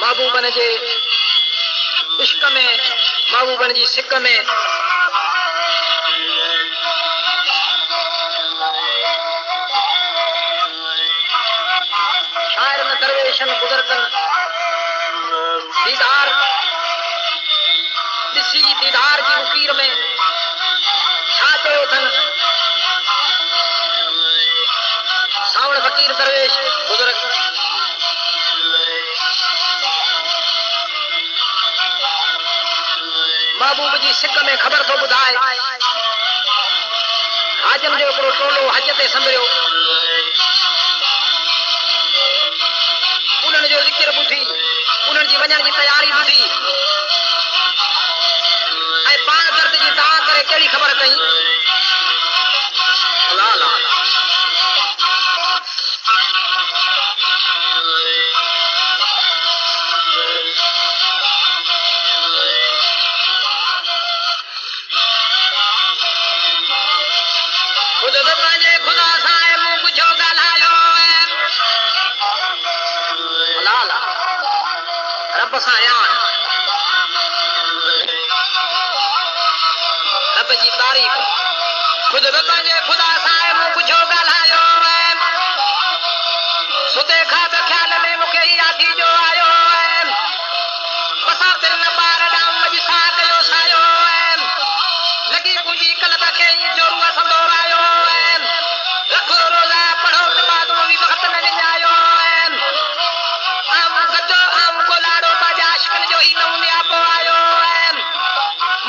महबूबन जे इश्क में, महबूबन जी सिक में शायर न दरवेशन गुजरतन दीदार दिसी दीदार जी उकीर में छाते थन सावण फकीर दरवेश बुजुर्ग महबूब जी सिक में ख़बर थो ॿुधाए हाजन जो हिकिड़ो टोलो हज ते संभरियो उन्हनि जो ज़िक्र ॿुधी उन्हनि जी वञण जी तयारी ॿुधी ऐं पाण दर्द जी दाह करे कहिड़ी ख़बर कई ला ला खुदा सां मूं कुझु ॻाल्हायो रब सां रब जी तारीफ़ खुद पंहिंजे खुदा सां मूं कुझु ॻाल्हायो सुते ख़्वाब ख़्याल में मूंखे ई आथी जो आयो बसातिल न ॿार ॾांहुं मॼ सां कयो सायो लॻी मुंहिंजी कलब खे ई जोरूअ संदोरायो लखो रोज़ा पढ़ो नमाज़ूं बि वक़्त न ॾिञायो आम गजो आम कोलाड़ो पंहिंजा आशिक़नि जो ई नमूने आपो आयो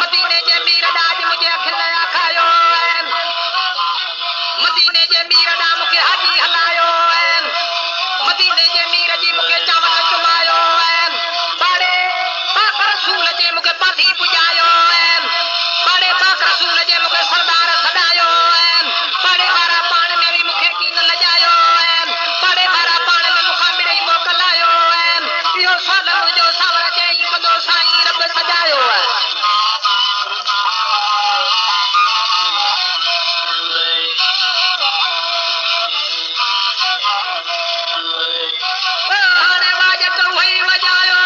मदीने जे मीर ॾांहुं मुंहिंजे अखियुनि न आखायो मदीने जे मीर ॾांहुं मूंखे हाजी हलायो मदीने जे मीर जी मूंखे चावल चुमायो पाड़े पाक रसूल जे मूंखे पाधी पुॼायो पाड़े पाक रसूल जे मूंखे सरदार सॾायो पाड़े वारा पाण में बि मूंखे कीन लॼायो पाड़े वारा पाण में मूंखां मिड़ई मोकिलायो इहो साल मुंहिंजो सावर चई कंदो साईं रब सजायो हाणे वाजत उहे वॼायो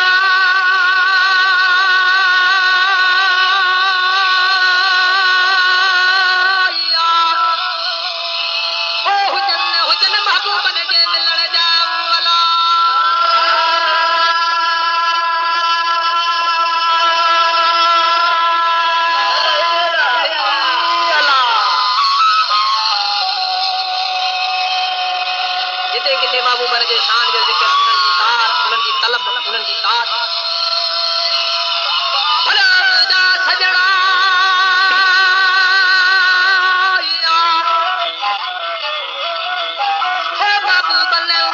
हुजन महबूबन जे मिलण जा वला जिते किथे महबूबन जे शान जो ज़िक्र उन्हनि जी तलब उन्हनि जी तार जा सजणा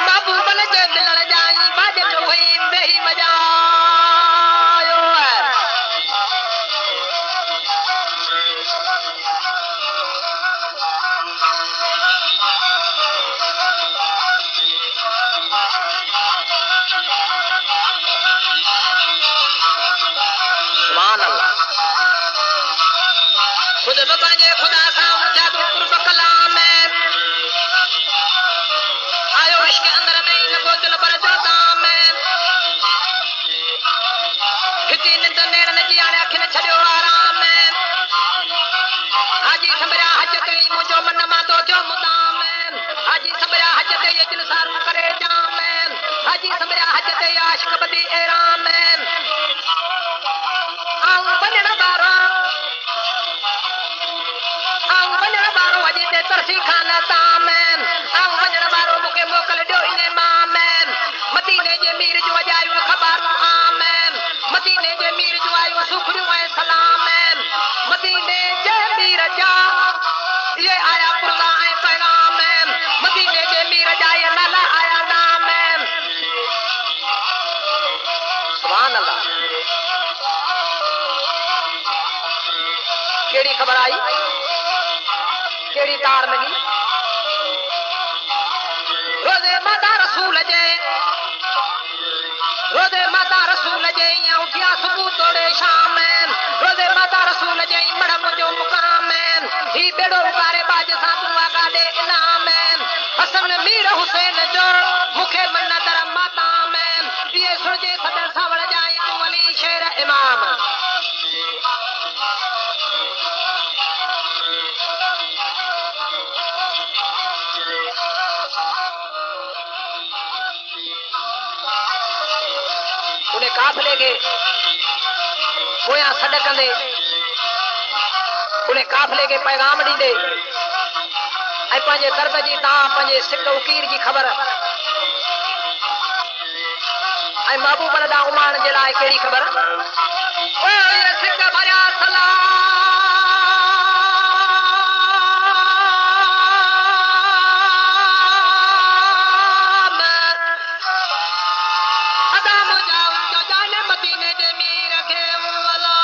महबूबन जे मिलण जाई बाजट हुई बेही मजायो सुभान अल्लाह खुद पंहिंजे खुदा सां जादू कुर्ब कलाम में आयो इश्क अंदर में ही लगो दिल पर जाम में खिची निंद नेड़न जी हाणे अखियुनि छॾियो आराम में हाजी संभरिया हज ते मुंहिंजो मन मां तो जो मुदाम हाजी संभरिया हज ते ये दिल सारू करे जाम हाजी संभरिया हज ते आशिक़ बदी एराम वञण वारो अॼु ते तरसी खाना ताम वञण वारो मूंखे मोकल ॾियो इन माम मदीने जे मीर जो अजायूं ख़बरूं आम मदीने जे मीर जो आयूं सुखरियूं ऐं सलाम मदीने जे मीर जा इहे आया पुरवा ऐं पैगाम मदीने जे मीर जा इहे नाला आया नाम सुभान अल्लाह केड़ी खबर आई केड़ी तार लगी रोज़े माता रसूल जे उठिया सुबह तोड़े शाम रोज़े माता रसूल जे मड़ मुंहिंजो मुकाम ही बेड़ो उगारे बाज सां तूं आगाॾे इनाम हसन मीर हुसैन जो मूंखे मन दर माता इहे सुणजे सदर काफिले के पोयां सॾ कंदे उन काफिले के पैगाम ॾींदे ऐं पंहिंजे दर्द जी तव्हां पंहिंजे सिक उकीर जी ख़बर ऐं महबूब ॾांहुं उमाइण जे लाइ कहिड़ी ख़बर ओ ये सिक भरिया सलाम अदा मुजाव जो जाने मदीने जे मीर खे वला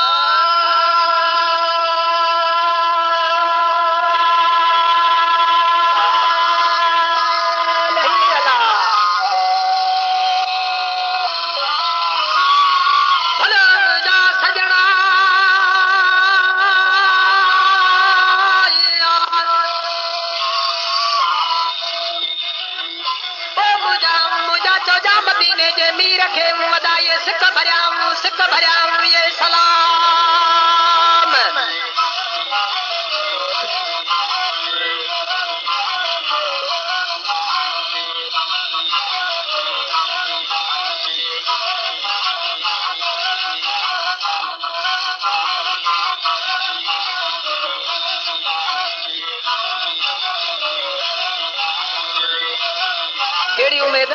मदीने जे मीर खे वधाए सिक भरियाऊं ये सलाम कहिड़ी उमेद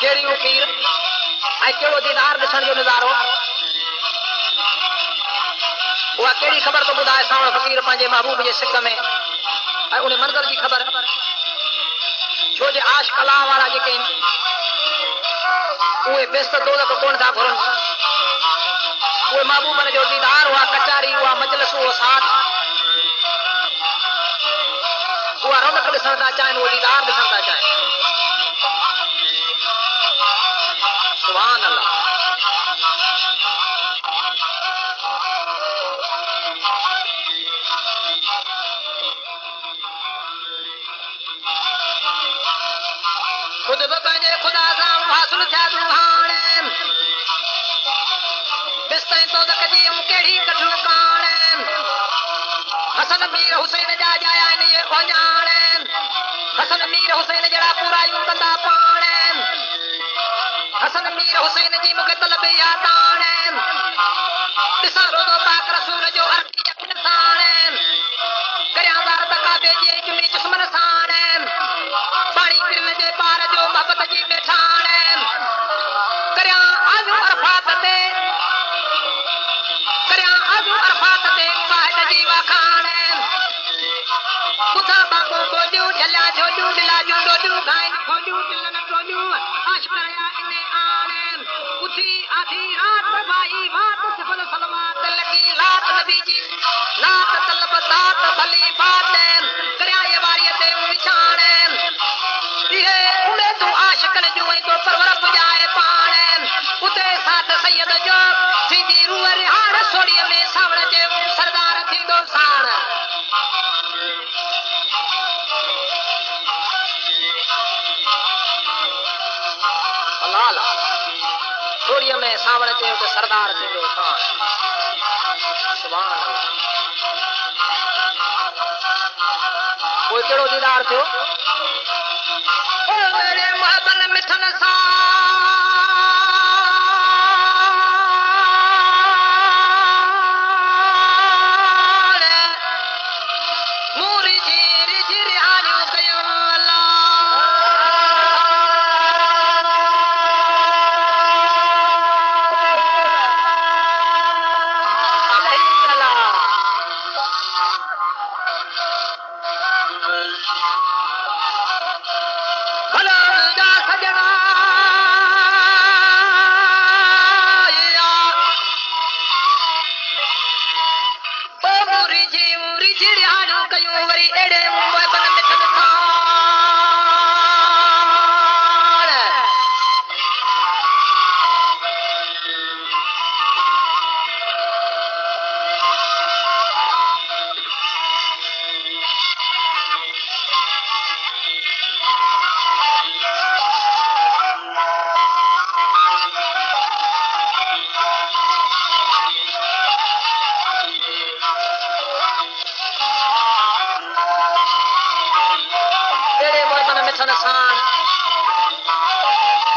कहिड़ी उकीर ऐं कहिड़ो दीदार ॾिसण जो नज़ारो उहा कहिड़ी ख़बर थो ॿुधाए सावण फ़क़ीर पंहिंजे महबूब जे सिक में ऐं उन मंज़र जी ख़बर छो जे आश कला वारा जेके आहिनि उहे बेस्त दौलत कोन था घुरनि उहे महबूबनि जो दीदार उहा कचारी उहा मजलिस उहो साथ उहा रौनक ॾिसण था चाहिनि उहो दीदार ॾिसण था चाहिनि सुभान अल्लाह खुद पंहिंजे ख़ुदा सां हासिल थिया तूं हाणे बिस्ताईं तो कजी कहिड़ी कठिन काणे हसन मीर हुसैन जा जाया आहिनि इहे ओञाणे हसन मीर हुसैन जहिड़ा पूरायूं कंदा पाण हसन मीर हुसैन जी मूंखे तलब यादि आणे ॾिसां रोज़ो पाक रसूल जो अर्थ यकीन साण करियां वारत काबे जे जुमी जिस्मन साण पाणी किरन जे पार जो मोहबत जी मेठाण करियां आजू अरफात ते वाहिद जी वाखाण ॿुधां बागो गोॾियूं झलिया झोलियूं दिलाजूं डोॾियूं गाइनि खोलियूं दिलनि टोलियूं आशिकाया इन आणे उथी आधी रात भाई बात सफल सलवात लगी लात नबी जी लात तलब सात भली बात करिया ये वारीअ ते विछाण इहे उड़े तूं आशिकनि जूं ऐं तो परवर पुॼाए पाण उते साथ सैयद जो थींदी रूह रिहाड़ सोड़ीअ में सावण जे सरदार थींदो साण सोड़ीअ में सावण जे सरदार थींदो साण सुभान अल्लाह कोई कहिड़ो दीदार थियो ओ मेरे महबन मिठन सां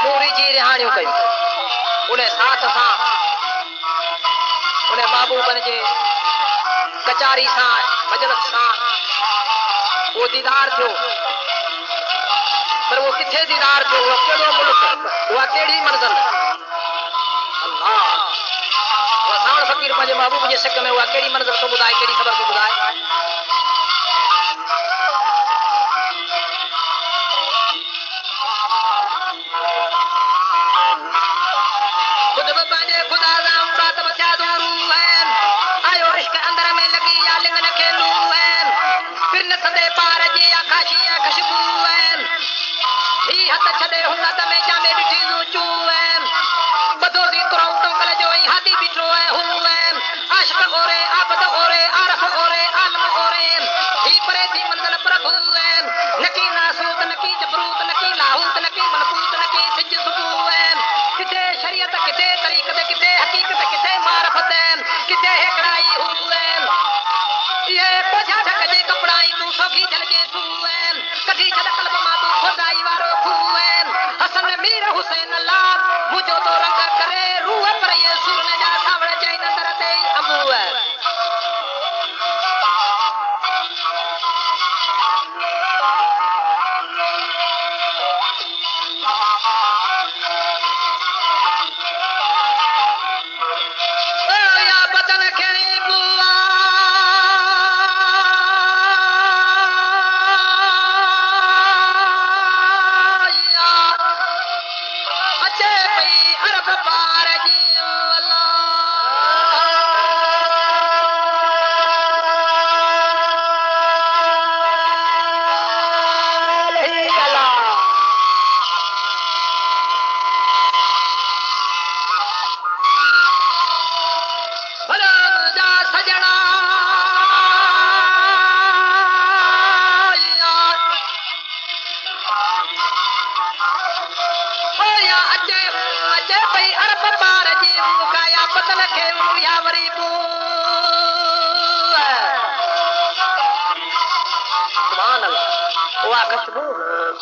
मूरी जी रिहाणियूं कयूं उन्हें साथ सां उन्हें महबूबन जे कचारी सां मजलस सां वो दीदार थियो। पर वो किथे दीदार थियो, वो कहिड़ो मुल्क, उहा कहिड़ी मंज़िल? अल्लाह वो सावण फ़कीर पंहिंजे महबूब जे सिक में उहा कहिड़ी मंज़िल थो ॿुधाए, कहिड़ी ख़बर थो ॿुधाए? खुद बि पंहिंजे ख़ुदा सां मुराद थिया दूरू आहिनि। आयो इश्क अंदर में लॻी या लिंगन खे लू आहिनि। फिर न थंदे पार जी आकाशी ख़ुशबू आहिनि। ही हथ छॾे हुन हथ में जामे ॾिठी चूं आहिनि। ॿधो थी तुरऊं टोकल जो ई हादी बीठो आहे हू आहिनि। आशिक़ ओरे आबद ओरे आरफ ओरे आलम ओरे ही परे थी मंज़िल प्रभु आहिनि। न की नासूत न की जबरूत न की लाहूत न की मनकूत न की सिज सुबू आहिनि। किथे शरीयत किथे तरीक़त किथे हक़ीक़त किथे मारफत आहिनि। किथे हिकिड़ाई हू आहिनि। इहे पोझा ढक जे कपिड़ा ई तूं सोगी जलजे तूं आहिनि। कढी छॾ कल्ब मां तूं खोदाई वारो खूह आहिनि। हसन मीर हुसैन लाल मुंहिंजो तो रंग करे रूह पर इहे सुरन जा सावण चई नज़र ते ई अमू आहे।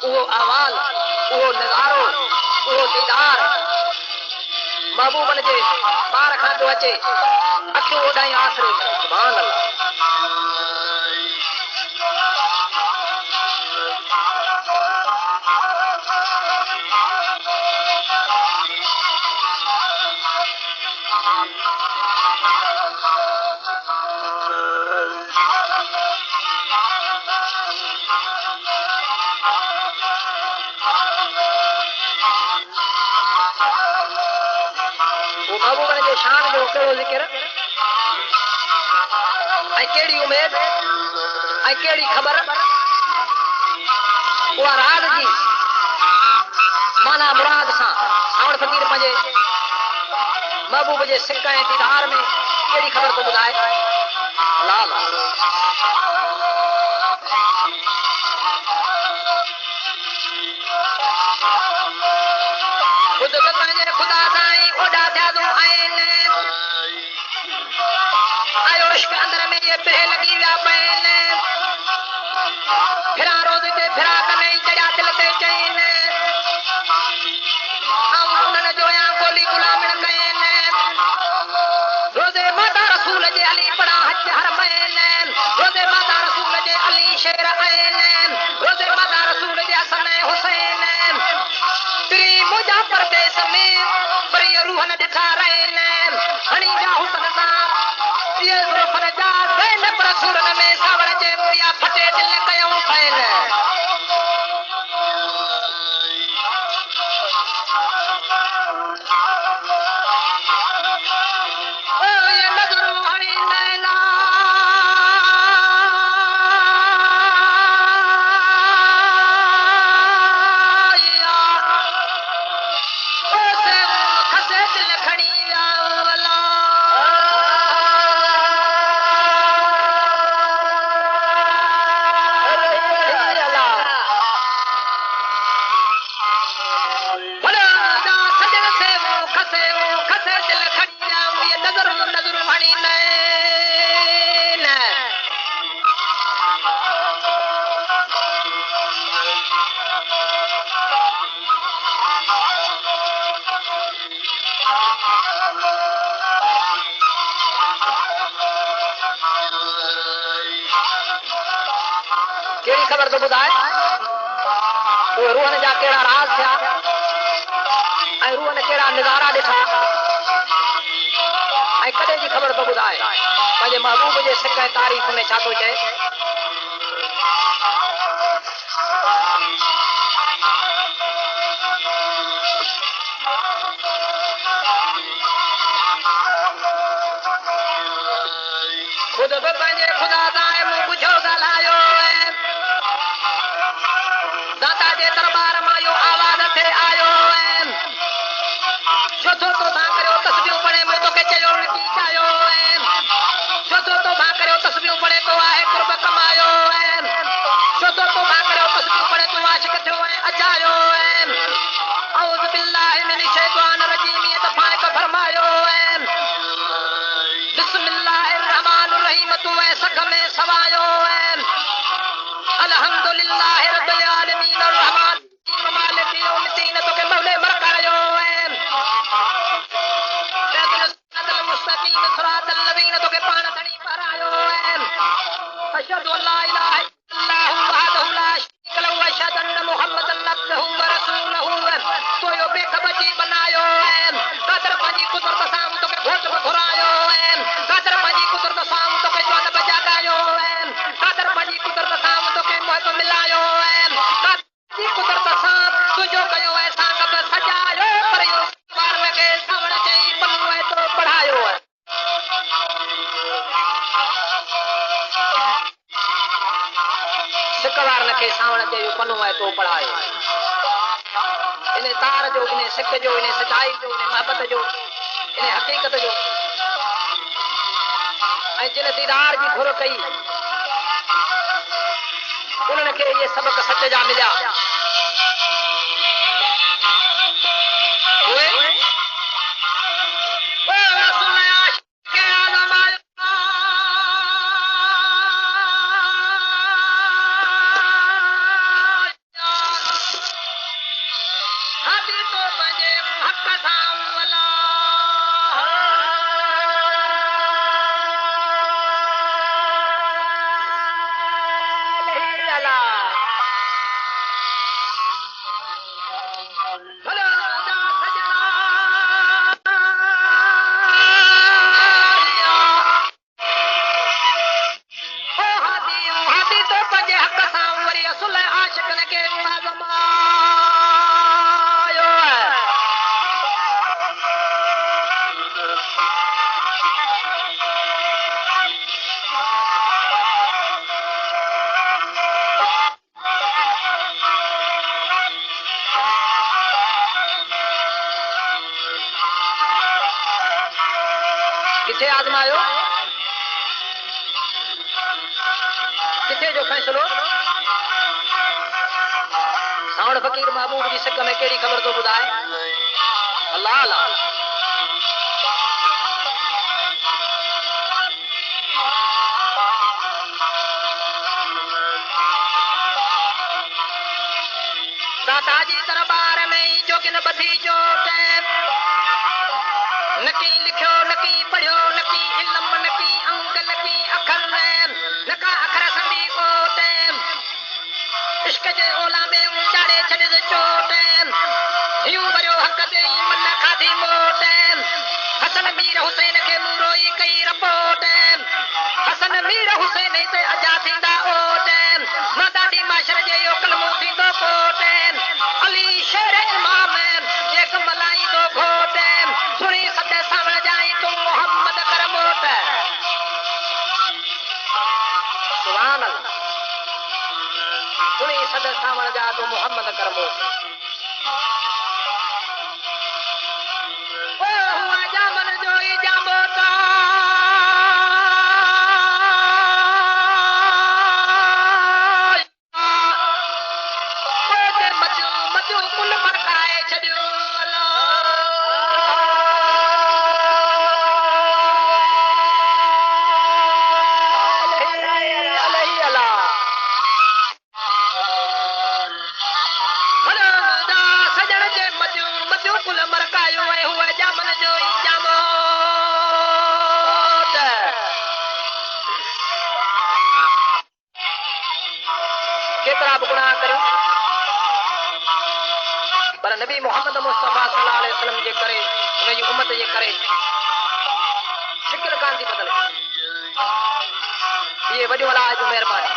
उहो आवाज़ उहो नज़ारो उहो दीदार महबूबन जे ॿार खां थो अचे। अखियूं ओॾाई आसरे सुभान अल्लाह। महबूबन जे शान जो कहिड़ो ज़िक्र ऐं कहिड़ी उमेद ऐं कहिड़ी ख़बर। उहा राज जी माना मुराद सां सावण फ़कीर पंहिंजे महबूब जे सिक ऐं दीदार में कहिड़ी ख़बर थो ॿुधाए। लाल खुद बि पंहिंजे ख़ुदा सां ई ओॾा थिया तूं आहिनि। आयो इश्क अंदर में ये पिरे लॻी विया पइनि। फिरा रोज़ ते फिरा कनई चढ़िया दिल ते चइनि। उन्हनि जो या गोली गुलामण कयनि। रोज़े माता रसूल जे अली पड़ा हज हर महीने। रोज़े माता रसूल जे अली शेर आहिनि। रोज़े माता रसूल जे हसन हुसैन। तेरी मुंहिंजा परदेस में वरी रूह न ॾिठा रहनि। हणी जा हुसन सां इहे ज़ुल्फन जा ज़ैनब रसूलनि में सावण जे मुरिया फटे दिल कयूं पइनि। तो ॿुधाए उहे रूहनि जा कहिड़ा राज थिया ऐं रूहनि कहिड़ा नज़ारा ॾिठा ऐं कॾहिं जी ख़बर थो ॿुधाए पंहिंजे महबूब जे सिक ऐं तारीख़ में छा थो चए ख़ुदि बि पंहिंजे ख़ुदा सां मूं ॿुधो ॻाल्हायो दाता जे दरबार मां इहो आवाज़ थिए आयो छो थो तोसां करियो तस्वीरूं पढ़े मूं तोखे चयो लिखी चाहियो छो थो तोसां करियो तस्वीरूं पढ़े तो आहे कुर्ब कमायो छो थो तोसां करियो तस्वीरूं पढ़े तूं आशिक थियो ऐं अजायो औज़ बिल्लाहि मिन शैतान रजीम इहे दफ़ा हिकु फरमायो बिस्मिल्लाहिर रहमानिर रहीम तूं ऐं सख में सवायो अल्हम्दुलिल्लाहि रब्बिल आलमीन अर्रहमान मालिक यौमिद्दीन तोखे मौले मरकायो मुस्तकीम सिरातल लज़ीन तोखे पाण धणी पारायो अशहदु अल्ला इलाहा इल्लल्लाहु वहदहु ला शरीक लहु व अशहदु अन्न मुहम्मदन अब्दुहु व रसूलुहु तो यो बेखबजी बनायो कादर पंहिंजी कुदरत सां तोखे घोट घुरायो कादर पंहिंजी कुदरत सां तोखे जान बजागायो कादर पंहिंजी कुदरत सां तोखे मोहब मिलायो कादर कुदरत सां तुंहिंजो कयो ऐसा कब सजायो पर इहो वारन खे सावण चई पनु एतिरो पढ़ायो सिक वारन खे सावण चई पनु एतिरो पढ़ायो इन तार जो इन सिक जो इन सचाई जो इन मोहबत जो इन हक़ीक़त जो ऐं जिन दीदार जी घुर कई उन्हनि खे इहे सबक सच जा मिलिया किथे आजमायो किथे जो फैसलो सावण फकीर महबूब जी सिक में कहिड़ी ख़बर थो ॿुधाए अल्लाह अल्लाह दाता जी दरबार में जोगिन बधी जो नकी लिखियो नकी पढ़ियो नकी इल्म नकी अंग नकी अखर नका अखर संधी कोट इश्क जे ओला में उचाड़े छॾे चोट यूं भरियो हक़ ते मन खाधी मोट हसन मीर हुसैन खे मूरोई कई रपोट हसन मीर हुसैन ते अजा थींदा ओट मां ॾाढी माशर जे इहो कलमो थींदो कोट अली शेर इमाम एक मलाई दो घोट सुणी सद सावण जाई तू मोहम्मद कर मोट सुभान अल्लाह सुणी सद सावण जा तू मोहम्मद कर मोट ओ हुआ जामन जो ई जामोता कुल मकाए छॾियो अल्लाह करे शिकिल कान थी बदले ये वॾो अलाह जो महिरबानी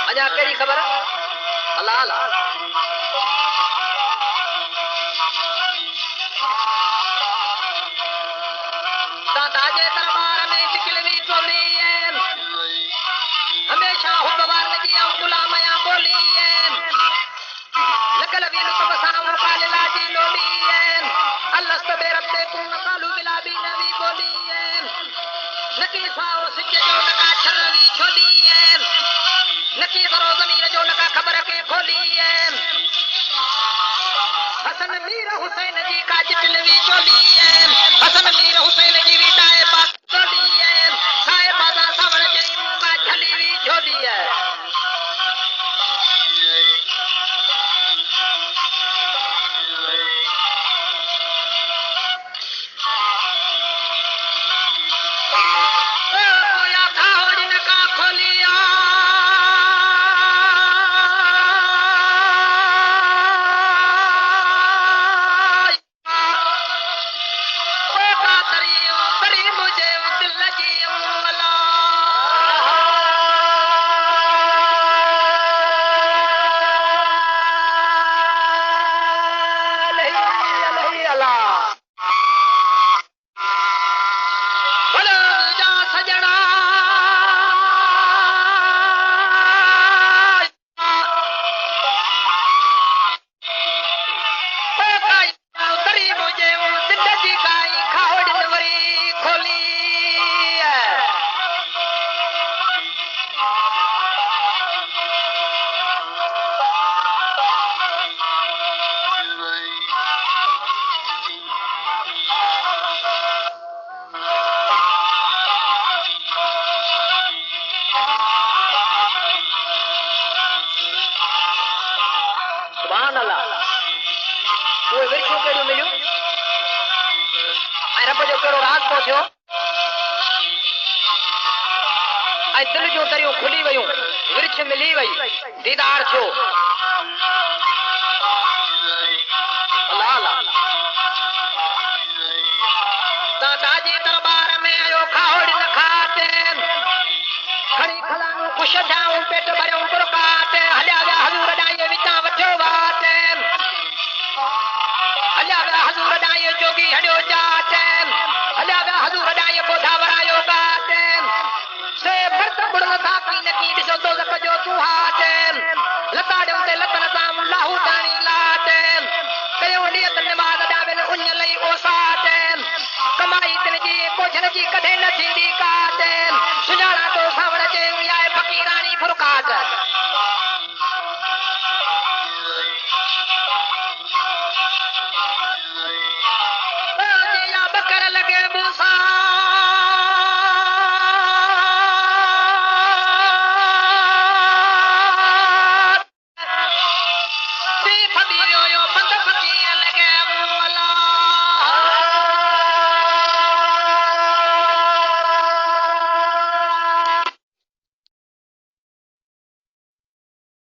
अञा कहिड़ी ख़बर अलाह अलाह दादा जे दरबार में शिकिल भी चोली हमेशा हुकवार जी गुलाम या बोली लकल भी लुत्फ सां काले लाजी लोली अल्लाह सबे रब दे पूर्ण कालू बिलाबी नवी बोली नकी साओ सिक्के जो नका छरवी छोली नकी सरो ज़मीन जो नका ख़बर के खोली हसन मीर हुसैन जी का चिटलवी चोली हसन मीर हुसैन जी भी दाए पास चोली साए बाजा सावण जी का झलीवी चोली दिल जो दरियो खुली वयूं विरछ मिली वई दीदार थियो अल्लाह अल्लाह दादा जी दरबार में आयो खाओड़ न खाते खणी खलानो खुश जाऊं पेट भरियो बुरकात हलिया विया हजूर ॾांहुं विचां वठियो वात हलिया विया हजूर ॾांहुं जोगी हॾियो जात हलिया विया हजूर ॾांहुं बोधा वरायो गात से भरत बुड़न था की नकी ॾिसो तो ज़क जो तूं हाथ लता ॾियो ते लतन सां लाहू ताणी लाट कयो नियत निमाज़ ॾावेल उन लई ओसाट कमाई तिन जी कोझन जी कॾहिं न थींदी काट सुञाणा तो सावण जे आहे फ़क़ीराणी फुरकात बकर लॻे मूंसां